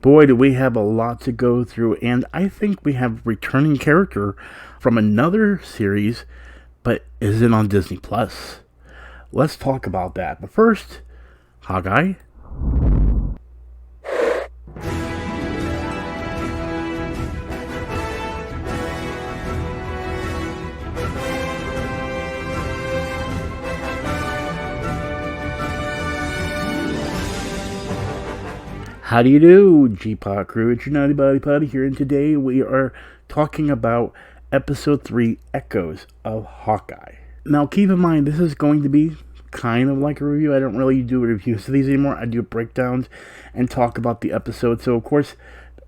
Boy, do we have a lot to go through, and I think we have a returning character from another series, but isn't on Disney Plus. Let's talk about that. But first, Hawkeye. How do you do, G-Pot crew? It's your Naughty Body Potty here, and today we are talking about Episode 3, Echoes of Hawkeye. Now, keep in mind, this is going to be kind of like a review. I don't really do reviews of these anymore. I do breakdowns and talk about the episode. So, of course,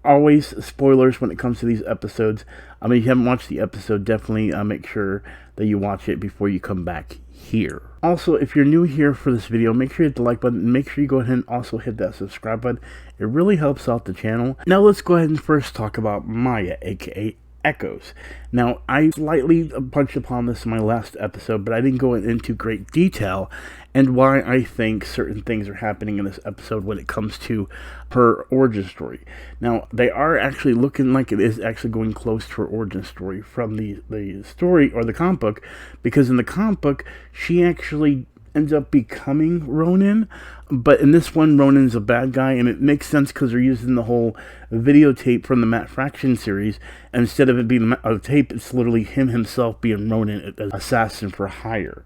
always spoilers when it comes to these episodes. If you haven't watched the episode, definitely make sure that you watch it before you come back here. Also, if you're new here for this video, make sure you hit the like button, and make sure you go ahead and also hit that subscribe button. It really helps out the channel. Now let's go ahead and first talk about Maya, aka Echoes. Now, I slightly touched upon this in my last episode, but I didn't go into great detail and why I think certain things are happening in this episode when it comes to her origin story. Now, they are actually looking like it is actually going close to her origin story from the story or the comic book, because in the comic book, she actually ends up becoming Ronin, but in this one, Ronin's a bad guy, and it makes sense because they're using the whole videotape from the Matt Fraction series, and instead of it being a tape, it's literally him himself being Ronin, an assassin for hire.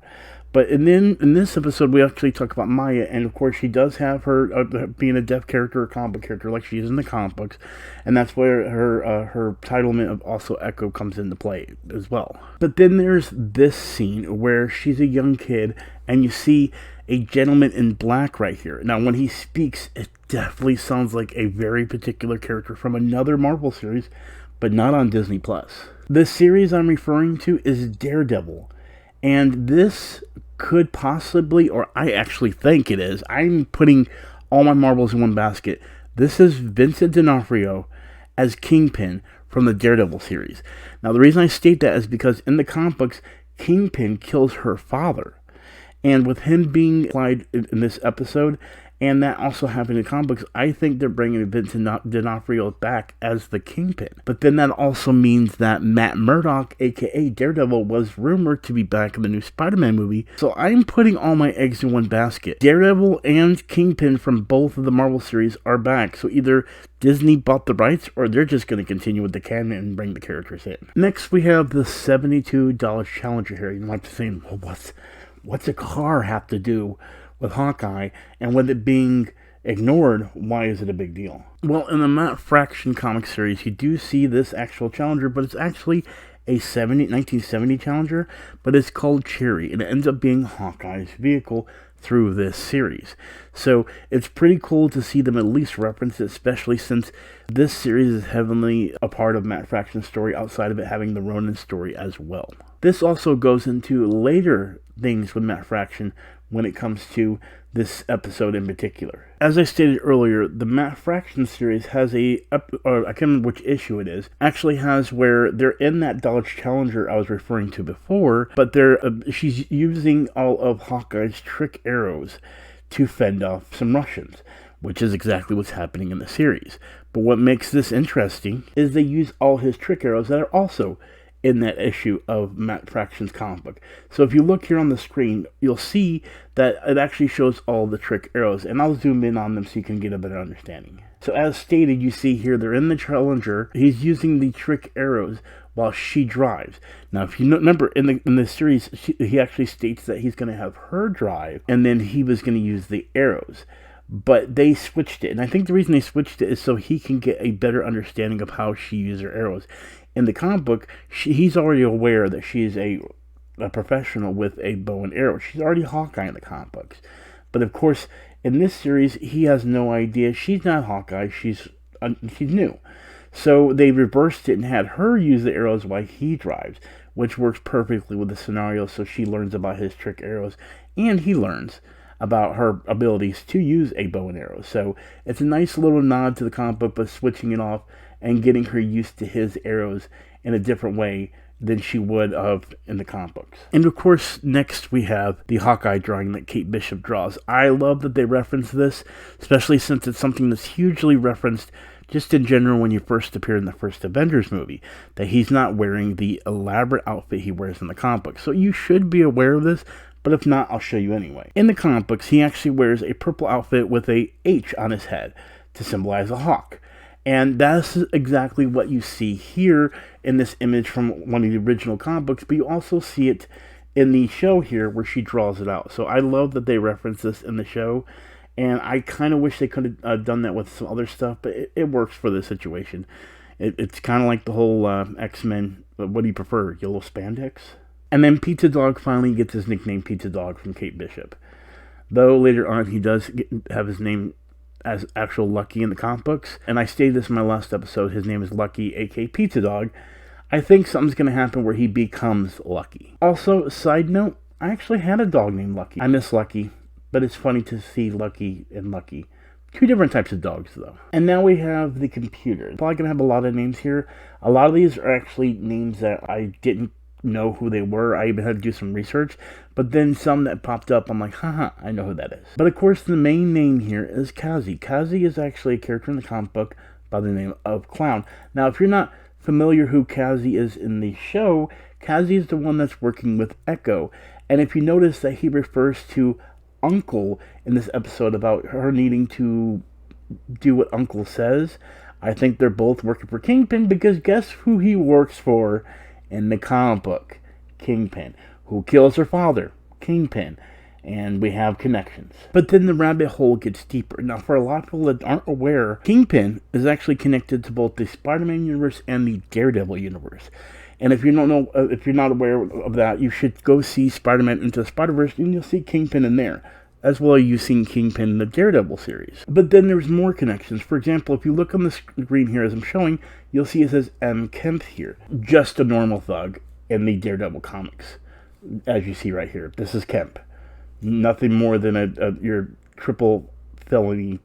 But and then in this episode, we actually talk about Maya, and of course, she does have her being a deaf character, a comic book character, like she is in the comic books, and that's where her titlement of also Echo comes into play as well. But then there's this scene where she's a young kid, and you see a gentleman in black right here. Now, when he speaks, it definitely sounds like a very particular character from another Marvel series, but not on Disney Plus. The series I'm referring to is Daredevil. And this could possibly, or I actually think it is, I'm putting all my marbles in one basket. This is Vincent D'Onofrio as Kingpin from the Daredevil series. Now, the reason I state that is because in the comic books, Kingpin kills her father. And with him being applied in this episode, and that also happened in comic books, I think they're bringing Vincent D'Onofrio back as the Kingpin. But then that also means that Matt Murdock, aka Daredevil, was rumored to be back in the new Spider-Man movie. So I'm putting all my eggs in one basket. Daredevil and Kingpin from both of the Marvel series are back. So either Disney bought the rights, or they're just going to continue with the canon and bring the characters in. Next, we have the $72 Challenger here. You might be saying, well, what's a car have to do with Hawkeye, and with it being ignored, why is it a big deal? Well, in the Matt Fraction comic series, you do see this actual Challenger, but it's actually a 1970 Challenger, but it's called Cherry, and it ends up being Hawkeye's vehicle through this series. So it's pretty cool to see them at least reference it, especially since this series is heavily a part of Matt Fraction's story, outside of it having the Ronin story as well. This also goes into later things with Matt Fraction when it comes to this episode in particular. As I stated earlier, the Matt Fraction series has I can't remember which issue it is, actually has where they're in that Dodge Challenger I was referring to before, but she's using all of Hawkeye's trick arrows to fend off some Russians, which is exactly what's happening in the series. But what makes this interesting is they use all his trick arrows that are also in that issue of Matt Fraction's comic book. So if you look here on the screen, you'll see that it actually shows all the trick arrows, and I'll zoom in on them so you can get a better understanding. So as stated, you see here, they're in the Challenger. He's using the trick arrows while she drives. Now, if you remember, in the series, he actually states that he's going to have her drive, and then he was going to use the arrows. But they switched it, and I think the reason they switched it is so he can get a better understanding of how she uses her arrows. In the comic book, he's already aware that she's a professional with a bow and arrow. She's already Hawkeye in the comic books. But of course, in this series, he has no idea. She's not Hawkeye. She's new. So they reversed it and had her use the arrows while he drives, which works perfectly with the scenario. So she learns about his trick arrows, and he learns about her abilities to use a bow and arrow. So it's a nice little nod to the comic book, but switching it off and getting her used to his arrows in a different way than she would have in the comic books. And of course, next we have the Hawkeye drawing that Kate Bishop draws. I love that they reference this, especially since it's something that's hugely referenced just in general when you first appear in the first Avengers movie, that he's not wearing the elaborate outfit he wears in the comic books. So you should be aware of this, but if not, I'll show you anyway. In the comic books, he actually wears a purple outfit with a H on his head to symbolize a hawk. And that's exactly what you see here in this image from one of the original comic books, but you also see it in the show here where she draws it out. So I love that they reference this in the show, and I kind of wish they could have done that with some other stuff, but it works for this situation. It's kind of like the whole X-Men, what do you prefer, yellow spandex? And then Pizza Dog finally gets his nickname Pizza Dog from Kate Bishop. Though later on he does have his name as actual Lucky in the comic books, and I stated this in my last episode, his name is Lucky, aka Pizza Dog. I think something's going to happen where he becomes Lucky. Also, side note, I actually had a dog named Lucky. I miss Lucky, but it's funny to see Lucky and Lucky. Two different types of dogs, though. And now we have the computer. Probably going to have a lot of names here. A lot of these are actually names that I didn't know who they were. I even had to do some research, but then some that popped up, I'm like, haha, I know who that is. But of course, the main name here is Kazi. Kazi is actually a character in the comic book by the name of Clown. Now, if you're not familiar who Kazi is in the show, Kazi is the one that's working with Echo. And if you notice that he refers to Uncle in this episode about her needing to do what Uncle says, I think they're both working for Kingpin, because guess who he works for in the comic book? Kingpin. Who kills her father? Kingpin. And we have connections. But then the rabbit hole gets deeper. Now, for a lot of people that aren't aware, Kingpin is actually connected to both the Spider-Man universe and the Daredevil universe. And if you don't know, if you're not aware of that, you should go see Spider-Man Into the Spider-Verse, and you'll see Kingpin in there, as well as you've seen Kingpin in the Daredevil series. But then there's more connections. For example, if you look on the screen here as I'm showing, you'll see it says M. Kemp here. Just a normal thug in the Daredevil comics, as you see right here. This is Kemp. Nothing more than your triple felony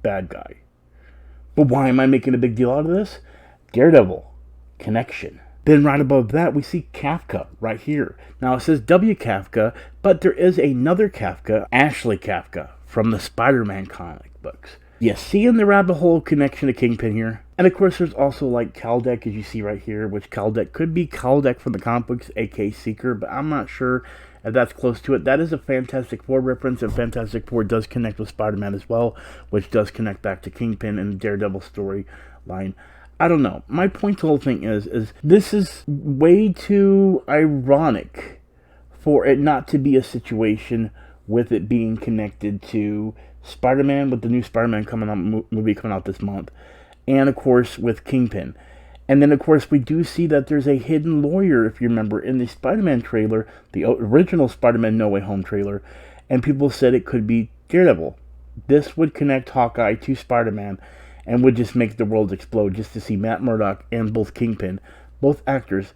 bad guy. But why am I making a big deal out of this? Daredevil. Connection. Then right above that, we see Kafka right here. Now it says W. Kafka, but there is another Kafka, Ashley Kafka, from the Spider-Man comic books. You see in the rabbit hole connection to Kingpin here? And of course there's also like Kaldek, as you see right here, which Kaldek could be Kaldek from the comic books, aka Seeker, but I'm not sure if that's close to it. That is a Fantastic Four reference, and Fantastic Four does connect with Spider-Man as well, which does connect back to Kingpin and the Daredevil storyline. I don't know. My point to the whole thing is this is way too ironic for it not to be a situation with it being connected to Spider-Man, with the new Spider-Man movie coming out this month, and of course with Kingpin. And then of course we do see that there's a hidden lawyer, if you remember, in the Spider-Man trailer, the original Spider-Man No Way Home trailer, and people said it could be Daredevil. This would connect Hawkeye to Spider-Man, and would just make the world explode just to see Matt Murdock and both Kingpin, both actors,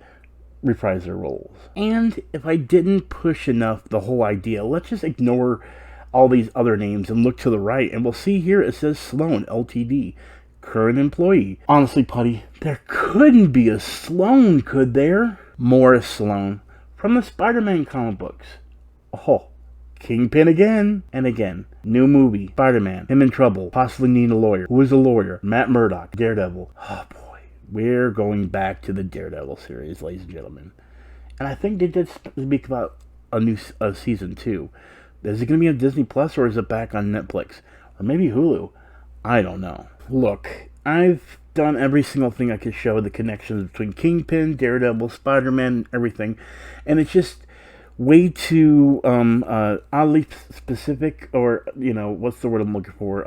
reprise their roles. And if I didn't push enough the whole idea, let's just ignore all these other names and look to the right, and we'll see here it says Sloan, Ltd., current employee. Honestly, Putty, there couldn't be a Sloan, could there? Morris Sloan, from the Spider-Man comic books. Oh, Kingpin again and again. New movie, Spider-Man, him in trouble, possibly need a lawyer. Who is the lawyer? Matt Murdock, Daredevil. Oh boy, we're going back to the Daredevil series, ladies and gentlemen. And I think they did speak about a new season 2. Is it going to be on Disney Plus, or is it back on Netflix? Or maybe Hulu? I don't know. Look, I've done every single thing I could show the connections between Kingpin, Daredevil, Spider-Man, everything. And it's just way too oddly specific, or, you know, what's the word I'm looking for?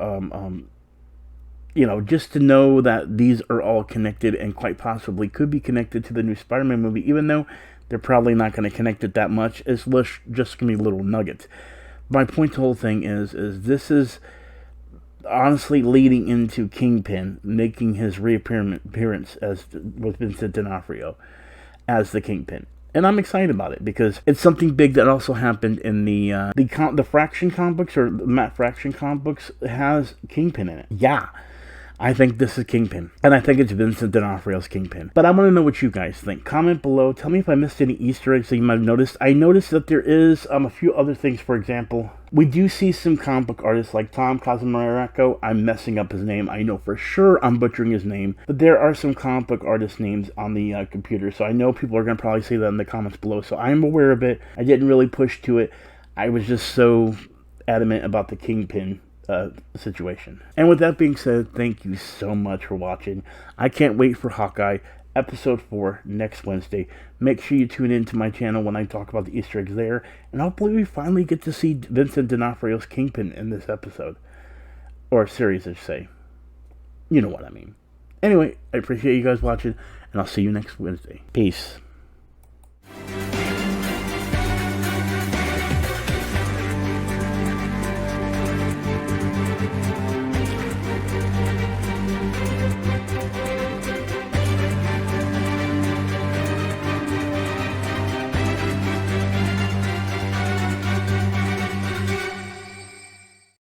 You know, just to know that these are all connected and quite possibly could be connected to the new Spider-Man movie, even though they're probably not going to connect it that much. It's just going to be little nuggets. My point to the whole thing is this is honestly leading into Kingpin making his reappearance as with Vincent D'Onofrio as the Kingpin. And I'm excited about it because it's something big that also happened in the Fraction comic books, or the Matt Fraction comic books, has Kingpin in it. Yeah, I think this is Kingpin, and I think it's Vincent D'Onofrio's Kingpin. But I want to know what you guys think. Comment below. Tell me if I missed any Easter eggs that you might have noticed. I noticed that there is a few other things. For example, we do see some comic book artists like Tom Cosmaraco. I'm messing up his name. I know for sure I'm butchering his name. But there are some comic book artist names on the computer, so I know people are going to probably say that in the comments below. So I'm aware of it. I didn't really push to it. I was just so adamant about the Kingpin situation. And with that being said, thank you so much for watching. I can't wait for Hawkeye episode 4 next Wednesday. Make sure you tune in to my channel when I talk about the Easter eggs there, and hopefully we finally get to see Vincent D'Onofrio's Kingpin in this episode, or series I should say. You know what I mean. Anyway, I appreciate you guys watching, and I'll see you next Wednesday. Peace.